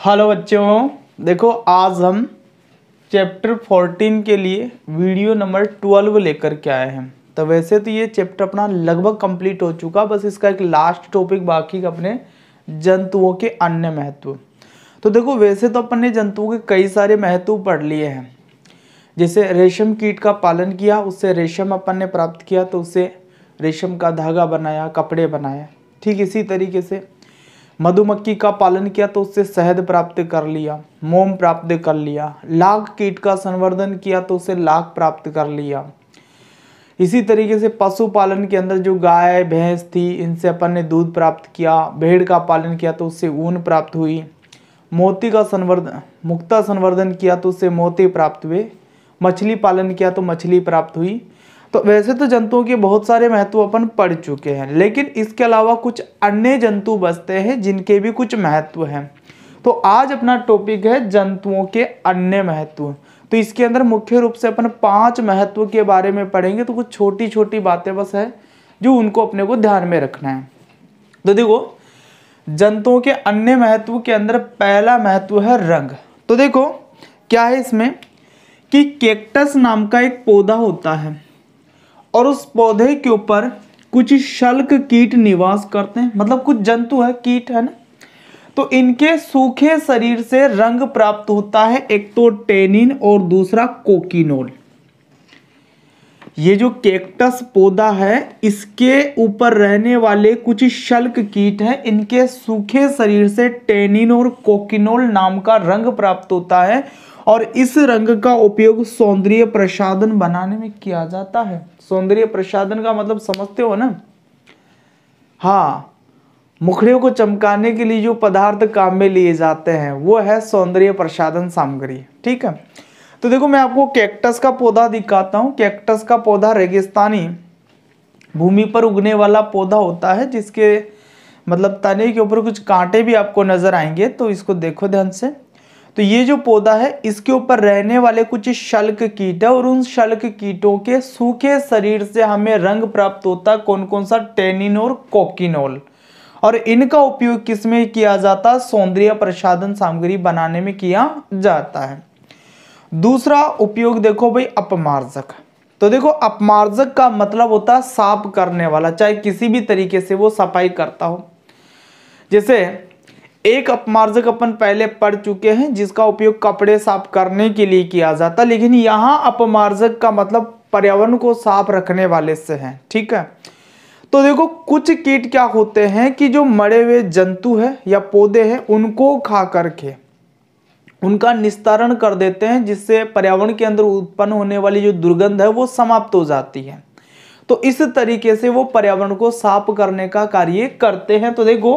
Hello बच्चों, देखो आज हम चैप्टर 14 के लिए वीडियो नंबर 12 लेकर के आए हैं। तो वैसे तो ये चैप्टर अपना लगभग कंप्लीट हो चुका, बस इसका एक लास्ट टॉपिक बाकी का अपने जंतुओं के अन्य महत्व। तो देखो वैसे तो अपन ने जंतुओं के कई सारे महत्व पढ़ लिए हैं। जैसे रेशम कीट का पालन किया, उससे रेशम अपन ने प्राप्त किया, तो उससे रेशम का धागा बनाया, कपड़े बनाए। ठीक इसी तरीके से मधुमक्खी का पालन किया तो उससे शहद प्राप्त कर लिया, मोम प्राप्त कर लिया। लाख कीट का संवर्धन किया तो उससे लाख प्राप्त कर लिया। इसी तरीके से पशुपालन के अंदर जो गाय भैंस थी, इनसे अपन ने दूध प्राप्त किया। भेड़ का पालन किया तो उससे ऊन प्राप्त हुई। मोती का संवर्धन मुक्ता संवर्धन किया तो उससे मोती प्राप्त हुए। मछली पालन किया तो मछली प्राप्त हुई। तो वैसे तो जंतुओं के बहुत सारे महत्व अपन पढ़ चुके हैं, लेकिन इसके अलावा कुछ अन्य जंतु बचते हैं जिनके भी कुछ महत्व हैं। तो आज अपना टॉपिक है जंतुओं के अन्य महत्व। तो इसके अंदर मुख्य रूप से अपन 5 महत्व के बारे में पढ़ेंगे। तो कुछ छोटी छोटी बातें बस है जो उनको अपने को ध्यान में रखना है। तो देखो जंतुओं के अन्य महत्व के अंदर पहला महत्व है रंग। तो देखो क्या है इसमें कि कैक्टस नाम का एक पौधा होता है और उस पौधे के ऊपर कुछ शल्क कीट निवास करते हैं। मतलब कुछ जंतु है, कीट है ना, तो इनके सूखे शरीर से रंग प्राप्त होता है। एक तो टेनिन और दूसरा कोकिनोल। ये जो कैक्टस पौधा है, इसके ऊपर रहने वाले कुछ शल्क कीट हैं, इनके सूखे शरीर से टेनिन और कोकिनोल नाम का रंग प्राप्त होता है और इस रंग का उपयोग सौंदर्य प्रसाधन बनाने में किया जाता है। सौंदर्य प्रसाधन का मतलब समझते हो ना? हाँ, मुखड़ियों को चमकाने के लिए जो पदार्थ काम में लिए जाते हैं वो है सौंदर्य प्रसाधन सामग्री। ठीक है, तो देखो मैं आपको कैक्टस का पौधा दिखाता हूँ। कैक्टस का पौधा रेगिस्तानी भूमि पर उगने वाला पौधा होता है, जिसके मतलब तने के ऊपर कुछ कांटे भी आपको नजर आएंगे। तो इसको देखो ध्यान से। तो ये जो पौधा है, इसके ऊपर रहने वाले कुछ शल्क कीट है और उन शल्क कीटों के सूखे शरीर से हमें रंग प्राप्त होता है। कौन कौन सा? टेनिन और कोकिनोल। और इनका उपयोग किस में किया जाता है? सौंदर्य प्रसाधन सामग्री बनाने में किया जाता है। दूसरा उपयोग देखो भाई, अपमार्जक। तो देखो अपमार्जक का मतलब होता है साफ करने वाला, चाहे किसी भी तरीके से वो सफाई करता हो। जैसे एक अपमार्जक अपन पहले पढ़ चुके हैं जिसका उपयोग कपड़े साफ करने के लिए किया जाता है, लेकिन यहाँ अपमार्जक का मतलब पर्यावरण को साफ रखने वाले से है। ठीक है, तो देखो कुछ कीट क्या होते हैं कि जो मरे हुए जंतु है या पौधे हैं उनको खा करके उनका निस्तारण कर देते हैं, जिससे पर्यावरण के अंदर उत्पन्न होने वाली जो दुर्गंध है वो समाप्त हो जाती है। तो इस तरीके से वो पर्यावरण को साफ करने का कार्य करते हैं। तो देखो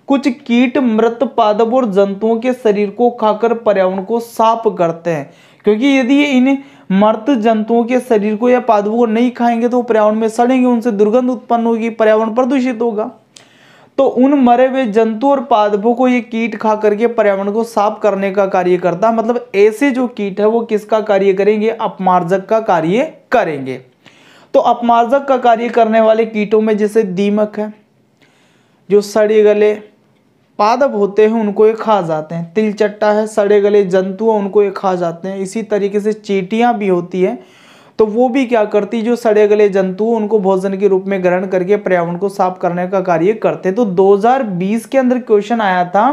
कुछ कीट मृत पादप और जंतुओं के शरीर को खाकर पर्यावरण को साफ करते हैं, क्योंकि यदि ये इन मृत जंतुओं के शरीर को या पादपों को नहीं खाएंगे तो पर्यावरण में सड़ेंगे, उनसे दुर्गंध उत्पन्न होगी, पर्यावरण प्रदूषित होगा। तो उन मरे हुए जंतु और पादपों को ये कीट खा करके पर्यावरण को साफ करने का कार्य करता है। मतलब ऐसे जो कीट है वो किसका कार्य करेंगे? अपमार्जक का कार्य करेंगे। तो अपमार्जक का कार्य करने वाले कीटों में जैसे दीमक है, जो सड़े गले पादप होते हैं उनको ये खा जाते हैं। तिलचट्टा है, सड़े गले जंतु है, उनको ये खा जाते हैं। इसी तरीके से चींटियां भी होती है, तो वो भी क्या करती, जो सड़े गले जंतु उनको भोजन के रूप में ग्रहण करके पर्यावरण को साफ करने का कार्य करते हैं। तो 2020 के अंदर क्वेश्चन आया था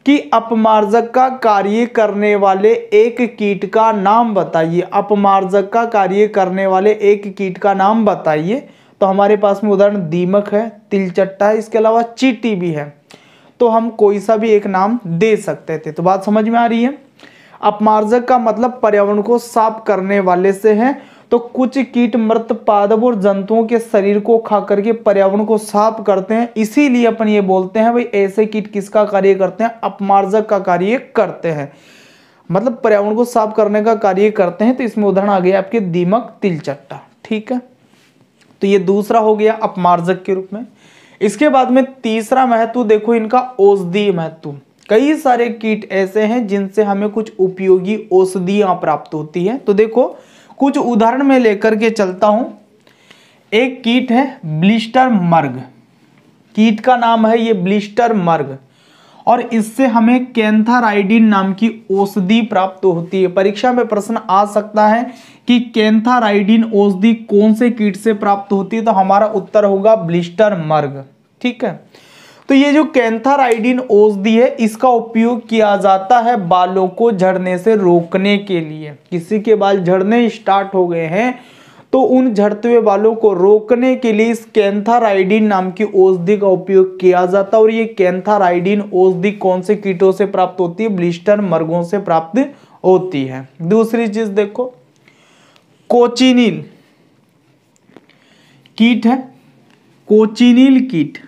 कि अपमार्जक का कार्य करने वाले एक कीट का नाम बताइए। अपमार्जक का कार्य करने वाले एक कीट का नाम बताइए। तो हमारे पास में उदाहरण दीमक है, तिलचट्टा है, इसके अलावा चींटी भी है। तो हम कोई सा भी एक नाम दे सकते थे। तो बात समझ में आ रही है? अपमार्जक का मतलब पर्यावरण को साफ करने वाले से है। तो कुछ कीट मृत पादप और जंतुओं के शरीर को खा करके पर्यावरण को साफ करते हैं, इसीलिए अपन ये बोलते हैं भाई ऐसे कीट किसका कार्य करते हैं? अपमार्जक का कार्य करते हैं, मतलब पर्यावरण को साफ करने का कार्य करते हैं। तो इसमें उदाहरण आ गया आपके दीमक, तिलचट्टा। ठीक है, तो ये दूसरा हो गया अपमार्जक के रूप में। इसके बाद में तीसरा महत्व देखो इनका औषधीय महत्व। कई सारे कीट ऐसे हैं जिनसे हमें कुछ उपयोगी औषधियां प्राप्त होती है। तो देखो कुछ उदाहरण में लेकर के चलता हूं। एक कीट है ब्लिस्टर मर्ग, कीट का नाम है ये ब्लिस्टर मर्ग, और इससे हमें कैंथाराइडिन नाम की औषधि प्राप्त होती है। परीक्षा में प्रश्न आ सकता है कि कैंथाराइडिन औषधि कौन से कीट से प्राप्त होती है, तो हमारा उत्तर होगा ब्लिस्टर मर्ग। ठीक है, तो ये जो कैंथाराइडिन औषधि है इसका उपयोग किया जाता है बालों को झड़ने से रोकने के लिए। किसी के बाल झड़ने स्टार्ट हो गए हैं तो उन झड़ते हुए बालों को रोकने के लिए इस कैंथाराइडिन नाम की औषधि का उपयोग किया जाता है। और ये कैंथाराइडिन औषधि कौन से कीटों से प्राप्त होती है, ब्लिस्टर मर्गों से प्राप्त होती है। दूसरी चीज देखो, कोचिनिल कीट है, कोचिनिल कीट,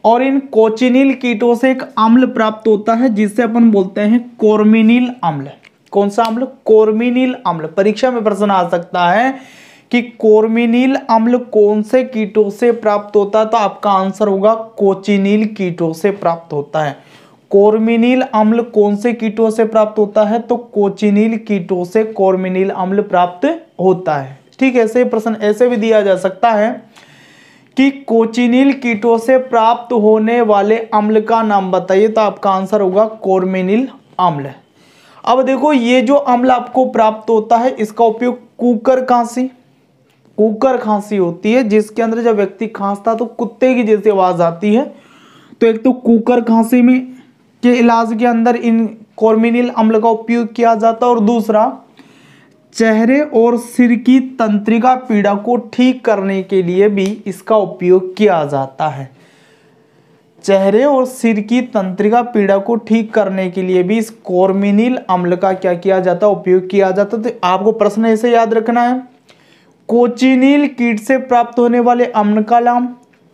और इन कोचिनिल कीटों से एक अम्ल प्राप्त होता है जिसे अपन बोलते हैं कोर्मिनिल अम्ल। कौन सा अम्ल, कोर्मिनिल अम्ल। परीक्षा में प्रश्न आ सकता है कि कोर्मिनिल अम्ल कौन से कीटों से प्राप्त होता है, तो आपका आंसर होगा कोचिनिल कीटों से प्राप्त होता है। कोर्मिनिल अम्ल कौन से कीटों से प्राप्त होता है, तो कोचिनिल कीटों से कोर्मिनिल अम्ल प्राप्त होता है। ठीक है, ऐसे प्रश्न ऐसे भी दिया जा सकता है कि कोचिनिल कीटों से प्राप्त होने वाले अम्ल का नाम बताइए, तो आपका आंसर होगा कोर्मिनिल अम्ल। अब देखो, ये जो अम्ल आपको प्राप्त होता है इसका उपयोग कुकर खांसी होती है जिसके अंदर जब व्यक्ति खांसता तो कुत्ते की जैसी आवाज आती है, तो एक तो कुकर खांसी में के इलाज के अंदर इन कोर्मिनिल अम्ल का उपयोग किया जाता है, और दूसरा चेहरे और सिर की तंत्रिका पीड़ा को ठीक करने के लिए भी इसका उपयोग किया जाता है। चेहरे और सिर की तंत्रिका पीड़ा को ठीक करने के लिए भी इस कोर्मिनिल अम्ल का क्या किया जाता है, उपयोग किया जाता है। तो आपको प्रश्न ऐसे याद रखना है, कोचिनिल कीट से प्राप्त होने वाले अम्ल का नाम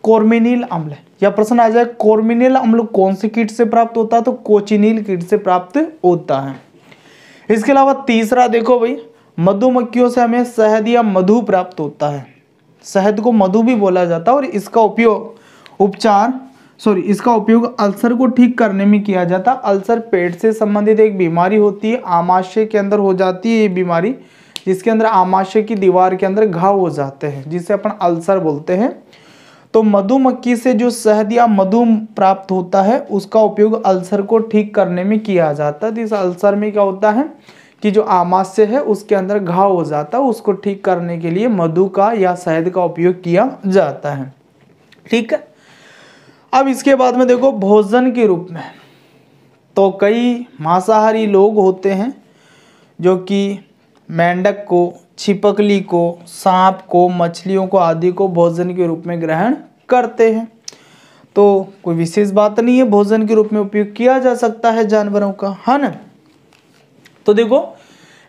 कोर्मिनिल अम्ल है। या प्रश्न आ जाए कोर्मिनिल अम्ल कौन से कीट से प्राप्त होता है, तो कोचिनिल कीट से प्राप्त होता है। इसके अलावा तीसरा देखो भाई, मधुमक्खियों से हमें शहद या मधु प्राप्त होता है। शहद को मधु भी बोला जाता है और इसका उपयोग अल्सर को ठीक करने में किया जाता है। अल्सर पेट से संबंधित एक बीमारी होती है, आमाशय के अंदर हो जाती है ये बीमारी, जिसके अंदर आमाशय की दीवार के अंदर घाव हो जाते हैं जिसे अपन अल्सर बोलते हैं। तो मधुमक्खी से जो शहद या मधु प्राप्त होता है उसका उपयोग अल्सर को ठीक करने में किया जाता है। तो इस अल्सर में क्या होता है कि जो आमाशय है उसके अंदर घाव हो जाता है, उसको ठीक करने के लिए मधु का या शहद का उपयोग किया जाता है। ठीक है, अब इसके बाद में देखो भोजन के रूप में, तो कई मांसाहारी लोग होते हैं जो कि मेंढक को, छिपकली को, सांप को, मछलियों को आदि को भोजन के रूप में ग्रहण करते हैं। तो कोई विशेष बात नहीं है, भोजन के रूप में उपयोग किया जा सकता है जानवरों का, है ना। तो देखो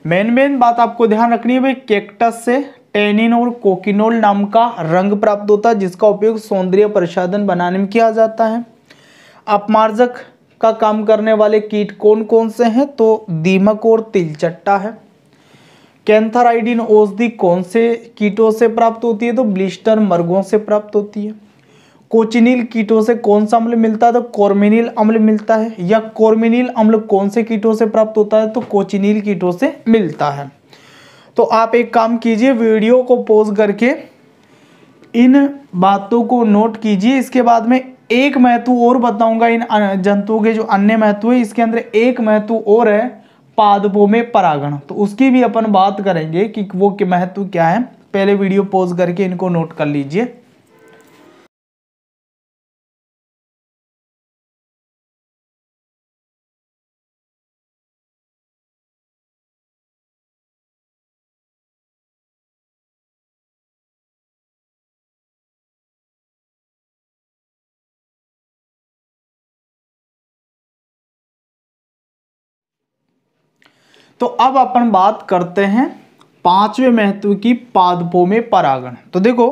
मेन बात आपको ध्यान रखनी है भाई, कैक्टस से टेनिन और कोकिनोल नाम का रंग प्राप्त होता है जिसका उपयोग सौंदर्य प्रसाधन बनाने में किया जाता है। अपमार्जक का काम करने वाले कीट कौन कौन से हैं, तो दीमक और तिलचट्टा है। कैंथाराइडिन औषधि कौन से कीटों से प्राप्त होती है, तो ब्लिस्टर मर्गों से प्राप्त होती है। कोचिनिल कीटों से कौन सा अम्ल मिलता है, तो कोर्मिनिल अम्ल मिलता है। या कोर्मिनिल अम्ल कौन से कीटों से प्राप्त होता है, तो कोचिनिल कीटों से मिलता है। तो आप एक काम कीजिए, वीडियो को पॉज करके इन बातों को नोट कीजिए। इसके बाद में एक महत्व और बताऊंगा इन जंतुओं के जो अन्य महत्व है, इसके अंदर एक महत्व और है पादपों में परागण, तो उसकी भी अपन बात करेंगे कि वो महत्व क्या है। पहले वीडियो पॉज करके इनको नोट कर लीजिए। तो अब अपन बात करते हैं पांचवें महत्व की, पादपों में परागण। तो देखो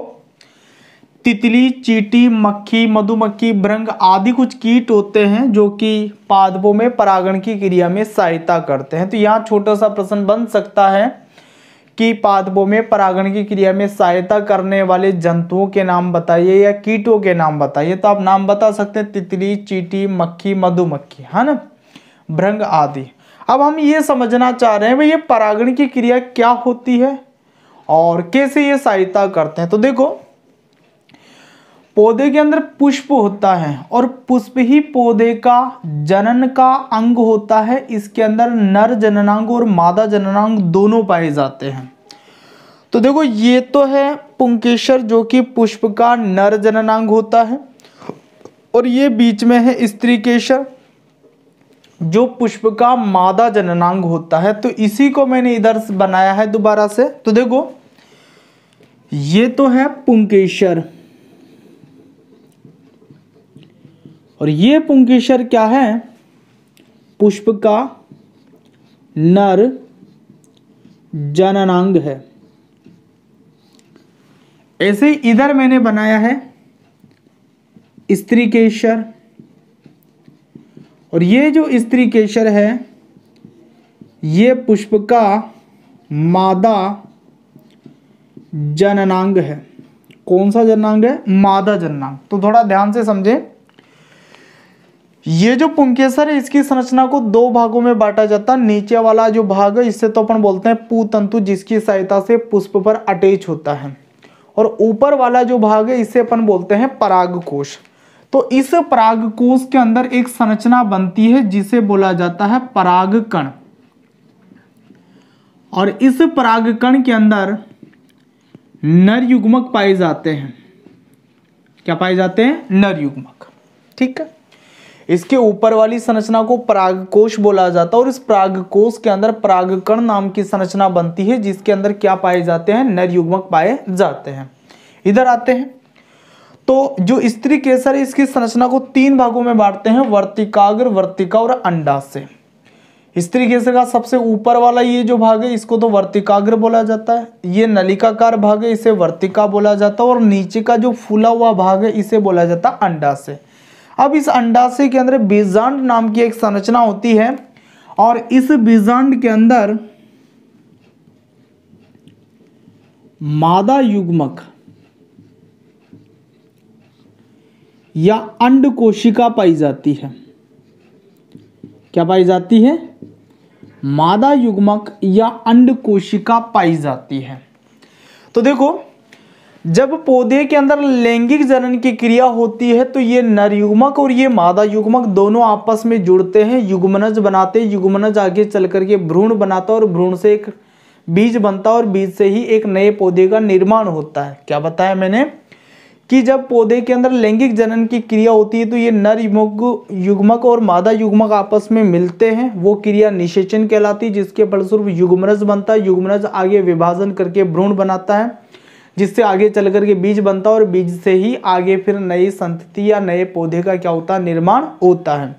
तितली, चींटी, मक्खी, मधुमक्खी, भृंग आदि कुछ कीट होते हैं जो कि पादपों में परागण की क्रिया में सहायता करते हैं। तो यहाँ छोटा सा प्रश्न बन सकता है कि पादपों में परागण की क्रिया में सहायता करने वाले जंतुओं के नाम बताइए या कीटों के नाम बताइए। तो आप नाम बता सकते हैं तितली, चींटी, मक्खी, मधुमक्खी, है ना, भृंग आदि। अब हम ये समझना चाह रहे हैं भाई ये परागण की क्रिया क्या होती है और कैसे ये सहायता करते हैं। तो देखो पौधे के अंदर पुष्प होता है और पुष्प ही पौधे का जनन का अंग होता है। इसके अंदर नर जननांग और मादा जननांग दोनों पाए जाते हैं। तो देखो ये तो है पुंकेसर जो कि पुष्प का नर जननांग होता है, और ये बीच में है स्त्रीकेसर जो पुष्प का मादा जननांग होता है। तो इसी को मैंने इधर बनाया है दोबारा से। तो देखो ये तो है पुंकेसर और ये पुंकेसर क्या है, पुष्प का नर जननांग है। ऐसे ही इधर मैंने बनाया है स्त्रीकेसर, और ये जो स्त्रीकेसर है ये पुष्प का मादा जननांग है। कौन सा जननांग है, मादा जननांग। तो थोड़ा ध्यान से समझें, ये जो पुंकेसर है इसकी संरचना को दो भागों में बांटा जाता है। नीचे वाला जो भाग है इससे तो अपन बोलते हैं पुतंतु, जिसकी सहायता से पुष्प पर अटैच होता है, और ऊपर वाला जो भाग है इसे अपन बोलते हैं परागकोश। तो इस परागकोश के अंदर एक संरचना बनती है जिसे बोला जाता है परागकण, और इस परागकण के अंदर नर युग्मक पाए जाते हैं। क्या पाए जाते हैं, नर युग्मक। ठीक है, इसके ऊपर वाली संरचना को परागकोश बोला जाता है, और इस परागकोश के अंदर परागकण नाम की संरचना बनती है जिसके अंदर क्या पाए जाते हैं, नर युग्मक पाए जाते हैं। इधर आते हैं तो जो स्त्रीकेसर है इसकी संरचना को तीन भागों में बांटते हैं, वर्तिकाग्र, वर्तिका और अंडाशय। स्त्रीकेसर का सबसे ऊपर वाला ये जो भाग है इसको तो वर्तिकाग्र बोला जाता है, ये नलिकाकार भाग है इसे वर्तिका बोला जाता है, और नीचे का जो फूला हुआ भाग है इसे बोला जाता है अंडाशय। अब इस अंडाशय के अंदर बीजांड नाम की एक संरचना होती है, और इस बीजांड के अंदर मादा युग्मक या अंड कोशिका पाई जाती है। क्या पाई जाती है, मादा युग्मक या अंड कोशिका पाई जाती है। तो देखो जब पौधे के अंदर लैंगिक जनन की क्रिया होती है तो ये नर युग्मक और ये मादा युग्मक दोनों आपस में जुड़ते हैं, युग्मनज बनाते हैं। युग्मनज आगे चल करके भ्रूण बनाता है, और भ्रूण से एक बीज बनता है, और बीज से ही एक नए पौधे का निर्माण होता है। क्या बताया मैंने कि जब पौधे के अंदर लैंगिक जनन की क्रिया होती है तो ये नर युग्मक और मादा युग्मक आपस में मिलते हैं, वो क्रिया निषेचन कहलाती है, जिसके फलस्वरूप युग्मनज बनता है। युग्मनज आगे विभाजन करके भ्रूण बनाता है, जिससे आगे चल करके बीज बनता है, और बीज से ही आगे फिर नई संतति या नए पौधे का क्या होता है, निर्माण होता है।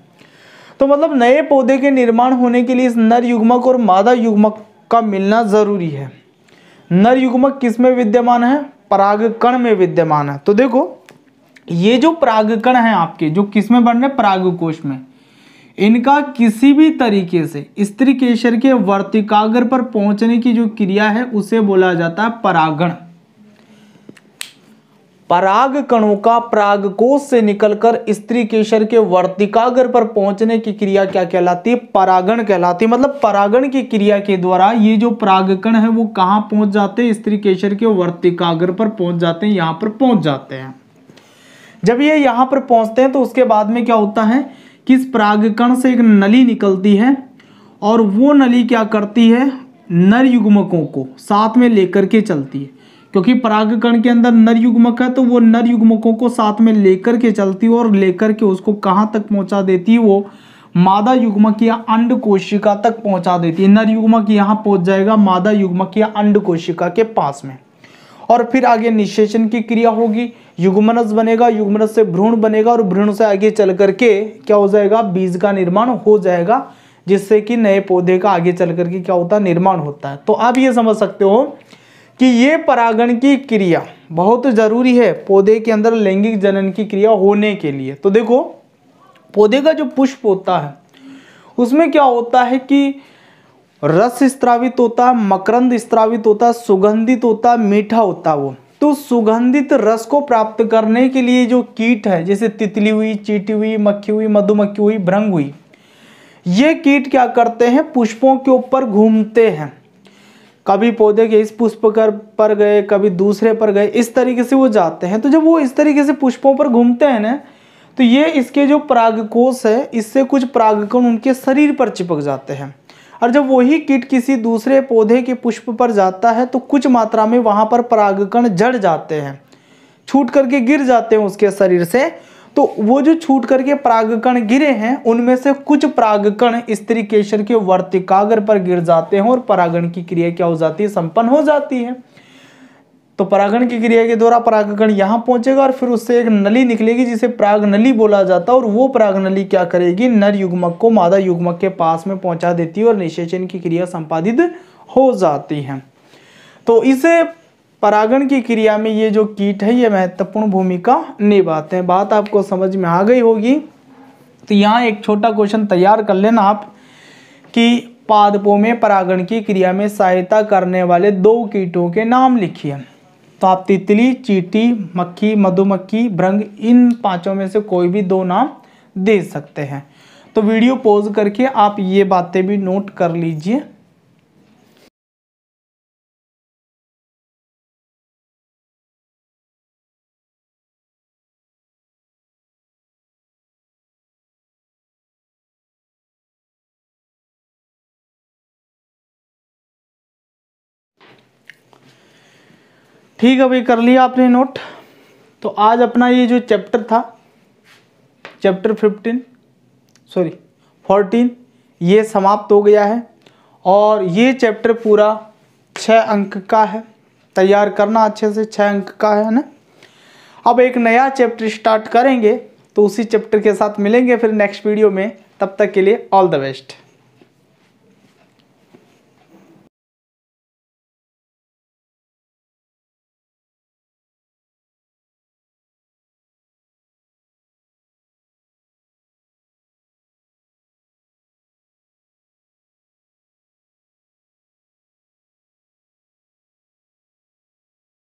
तो मतलब नए पौधे के निर्माण होने के लिए इस नर युग्मक और मादा युग्मक का मिलना जरूरी है। नर युग्मक किस में विद्यमान है, परागकण में विद्यमान है। तो देखो ये जो परागकण है आपके जो किस में बन रहे, परागकोश में, इनका किसी भी तरीके से स्त्रीकेसर के वर्तिकाग्र पर पहुंचने की जो क्रिया है उसे बोला जाता है परागण। पराग कणों का परागकोश से निकलकर स्त्रीकेसर के वर्तिकाग्र पर पहुंचने की क्रिया क्या कहलाती है, परागण कहलाती है। मतलब परागण की क्रिया के द्वारा ये जो परागकण है वो कहां पहुंच जाते हैं, स्त्रीकेसर के वर्तिकाग्र पर पहुंच जाते हैं, यहां पर पहुंच जाते हैं। जब ये यहां पर पहुंचते हैं तो उसके बाद में क्या होता है कि इस परागकण से एक नली निकलती है, और वो नली क्या करती है, नर युग्मकों को साथ में लेकर के चलती है। क्योंकि परागकण के अंदर नर युग्मक है तो वो नर युग्मकों को साथ में लेकर के चलती है, और लेकर के उसको कहां तक पहुंचा देती है, वो मादा युग्मक या अंड कोशिका तक पहुंचा देती है। नर युग्मक यहां पहुंच जाएगा मादा युग्मक या अंड कोशिका के पास में, और फिर आगे निषेचन की क्रिया होगी, युग्मनज बनेगा, युग्मनज से भ्रूण बनेगा, और भ्रूण से आगे चल करके क्या हो जाएगा, बीज का निर्माण हो जाएगा, जिससे कि नए पौधे का आगे चल करके क्या होता है, निर्माण होता है। तो आप ये समझ सकते हो कि ये परागण की क्रिया बहुत जरूरी है पौधे के अंदर लैंगिक जनन की क्रिया होने के लिए। तो देखो पौधे का जो पुष्प होता है उसमें क्या होता है कि रस स्त्रावित होता है, मकरंद स्त्रावित होता है, सुगंधित होता है, मीठा होता है। वो तो सुगंधित रस को प्राप्त करने के लिए जो कीट है, जैसे तितली हुई, चींटी हुई, मक्खी हुई, मधुमक्खी हुई, भृंग हुई, ये कीट क्या करते हैं, पुष्पों के ऊपर घूमते हैं। कभी पौधे के इस पुष्प पर गए, कभी दूसरे पर गए, इस तरीके से वो जाते हैं। तो जब वो इस तरीके से पुष्पों पर घूमते हैं ना, तो ये इसके जो परागकोश है, इससे कुछ परागकण उनके शरीर पर चिपक जाते हैं। और जब वही कीट किसी दूसरे पौधे के पुष्प पर जाता है तो कुछ मात्रा में वहां पर परागकण जड़ जाते हैं, छूट करके गिर जाते हैं उसके शरीर से। तो वो जो छूट करके परागकण गिरे हैं, उनमें से कुछ परागकण स्त्री केसर के वर्तिकाग्र पर गिर जाते हैं और परागण की क्रिया क्या हो जाती है, संपन्न हो जाती है। तो परागण की क्रिया के द्वारा परागकण यहाँ पहुंचेगा और फिर उससे एक नली निकलेगी जिसे पराग नली बोला जाता है, और वो पराग नली क्या करेगी, नर युग्मक को मादा युग्मक के पास में पहुंचा देती है और निषेचन की क्रिया संपादित हो जाती है। तो इसे परागण की क्रिया में ये जो कीट है ये महत्वपूर्ण भूमिका निभाते हैं। बात आपको समझ में आ गई होगी। तो यहाँ एक छोटा क्वेश्चन तैयार कर लेना आप कि पादपों में परागण की क्रिया में सहायता करने वाले 2 कीटों के नाम लिखिए। तो आप तितली, चींटी, मक्खी, मधुमक्खी, भृंग, इन 5 में से कोई भी 2 नाम दे सकते हैं। तो वीडियो पॉज करके आप ये बातें भी नोट कर लीजिए। ठीक है भाई, कर लिया आपने नोट। तो आज अपना ये जो चैप्टर था, चैप्टर 14, ये समाप्त हो गया है। और ये चैप्टर पूरा 6 अंक का है, तैयार करना अच्छे से, 6 अंक का है ना। अब एक नया चैप्टर स्टार्ट करेंगे, तो उसी चैप्टर के साथ मिलेंगे फिर नेक्स्ट वीडियो में। तब तक के लिए ऑल द बेस्ट।